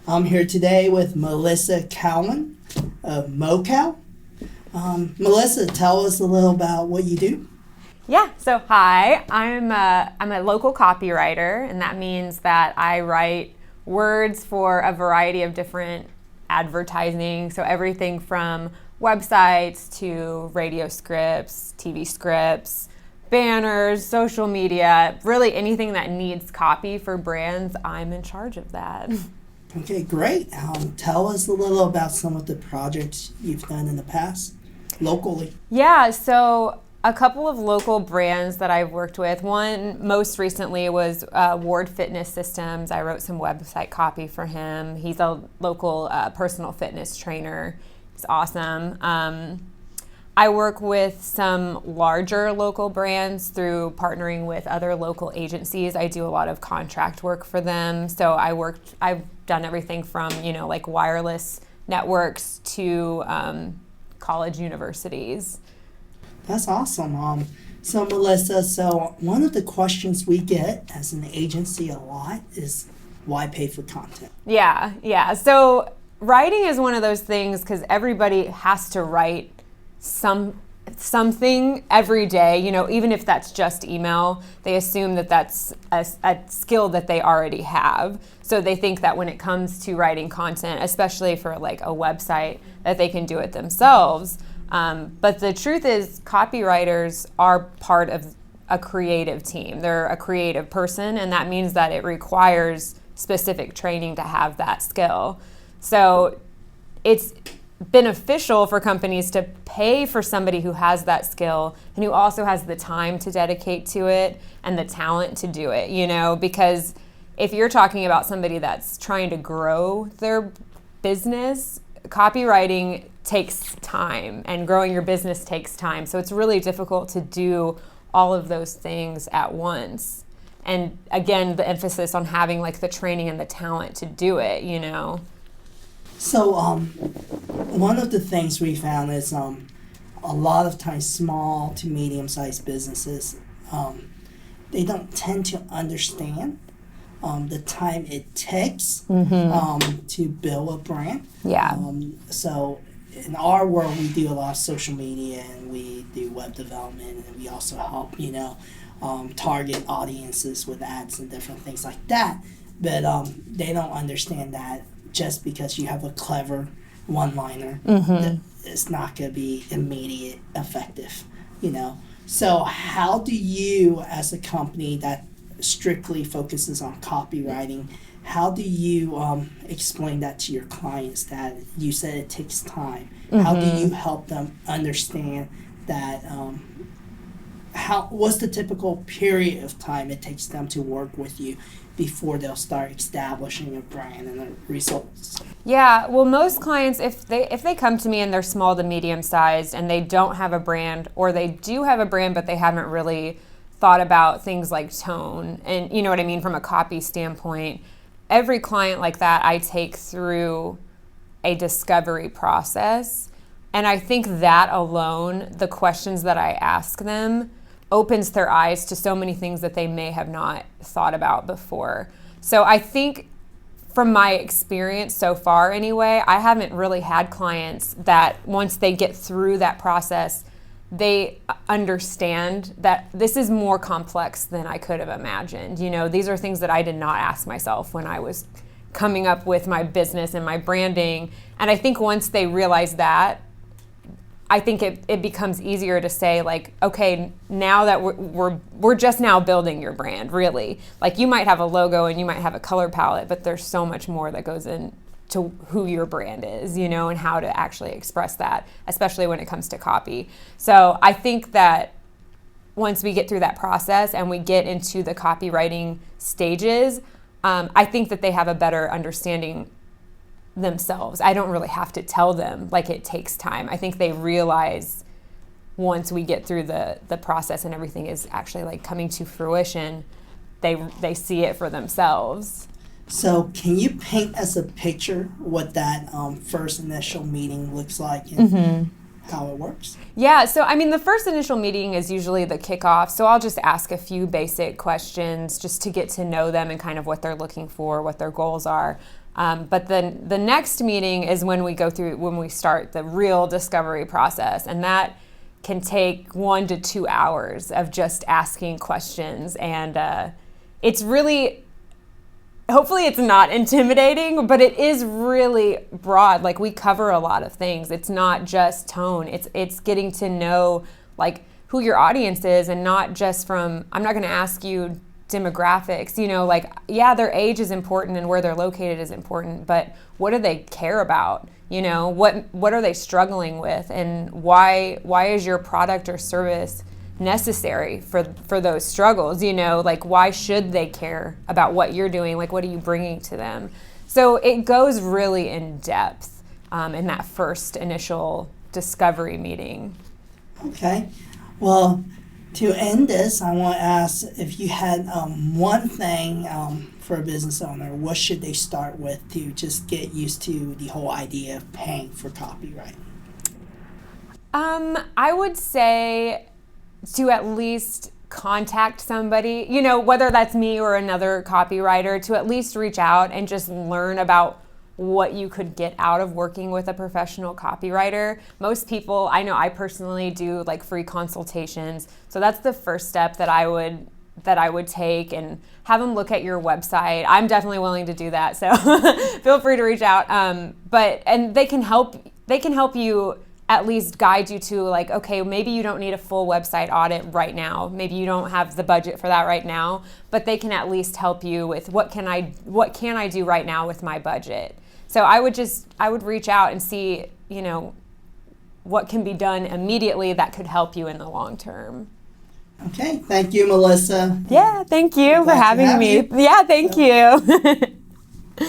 I'm here today with Melissa Cowan of Mel Cow. Melissa, tell us a little about what you do. Yeah, so hi, I'm a local copywriter, and that means that I write words for a variety of different advertising, so everything from websites to radio scripts, TV scripts, banners, social media, really anything that needs copy for brands, I'm in charge of that. Okay, great. Tell us a little about some of the projects you've done in the past, locally. Yeah, so a couple of local brands that I've worked with. One most recently was Ward Fitness Systems. I wrote some website copy for him. He's a local personal fitness trainer. He's awesome. I work with some larger local brands through partnering with other local agencies. I do a lot of contract work for them. So I've done everything from, like wireless networks to college universities. That's awesome. So Melissa, one of the questions we get as an agency a lot is why pay for content? Yeah. So writing is one of those things because everybody has to write something every day, even if that's just email. They assume that that's a skill that they already have. So they think that when it comes to writing content, especially for like a website, that they can do it themselves. But the truth is, copywriters are part of a creative team. They're a creative person, and that means that it requires specific training to have that skill. So it's beneficial for companies to pay for somebody who has that skill and who also has the time to dedicate to it and the talent to do it, because if you're talking about somebody that's trying to grow their business, copywriting takes time and growing your business takes time. So it's really difficult to do all of those things at once. And again, the emphasis on having like the training and the talent to do it, So one of the things we found is a lot of times small to medium-sized businesses, they don't tend to understand the time it takes to build a brand. Yeah. So in our world, we do a lot of social media and we do web development, and we also help, target audiences with ads and different things like that. But they don't understand that just because you have a clever one-liner, it's not going to be immediate effective, So how do you, as a company that strictly focuses on copywriting, how do you explain that to your clients that you said it takes time? How do you help them understand that what's the typical period of time it takes them to work with you before they'll start establishing a brand and the results? Yeah, well, most clients, if they come to me and they're small to medium sized and they don't have a brand, or they do have a brand but they haven't really thought about things like tone and you know what I mean from a copy standpoint, every client like that I take through a discovery process. And I think that alone, the questions that I ask them, opens their eyes to so many things that they may have not thought about before. So I think from my experience so far anyway, I haven't really had clients that once they get through that process, they understand that this is more complex than I could have imagined. These are things that I did not ask myself when I was coming up with my business and my branding. And I think once they realize that, I think it becomes easier to say like, okay, now that we're just now building your brand, really. Like you might have a logo and you might have a color palette, but there's so much more that goes into who your brand is, and how to actually express that, especially when it comes to copy. So I think that once we get through that process and we get into the copywriting stages, I think that they have a better understanding themselves. I don't really have to tell them like it takes time. I think they realize once we get through the process and everything is actually like coming to fruition, they see it for themselves. So can you paint us a picture what that first initial meeting looks like and how it works? Yeah, so I mean, the first initial meeting is usually the kickoff. So I'll just ask a few basic questions just to get to know them and kind of what they're looking for, what their goals are. But then the next meeting is when we start the real discovery process. And that can take 1 to 2 hours of just asking questions. And it's really, hopefully it's not intimidating, but it is really broad. Like, we cover a lot of things. It's not just tone. It's getting to know like who your audience is, and not just from, I'm not going to ask you demographics, like, yeah, their age is important and where they're located is important, but what do they care about? What are they struggling with, and why is your product or service necessary for those struggles? Like, why should they care about what you're doing? Like, what are you bringing to them? So it goes really in depth in that first initial discovery meeting. Okay. Well, to end this, I want to ask if you had one thing for a business owner, what should they start with to just get used to the whole idea of paying for copywriting? I would say to at least contact somebody, whether that's me or another copywriter, to at least reach out and just learn about what you could get out of working with a professional copywriter. Most people, I know I personally do like free consultations. So that's the first step that I would take, and have them look at your website. I'm definitely willing to do that. So feel free to reach out. And they can help you, at least guide you to like, okay, maybe you don't need a full website audit right now. Maybe you don't have the budget for that right now, but they can at least help you with what can I do right now with my budget. So I would reach out and see, what can be done immediately that could help you in the long term. Okay. Thank you, Melissa. Yeah, thank you for having me. Yeah, thank you.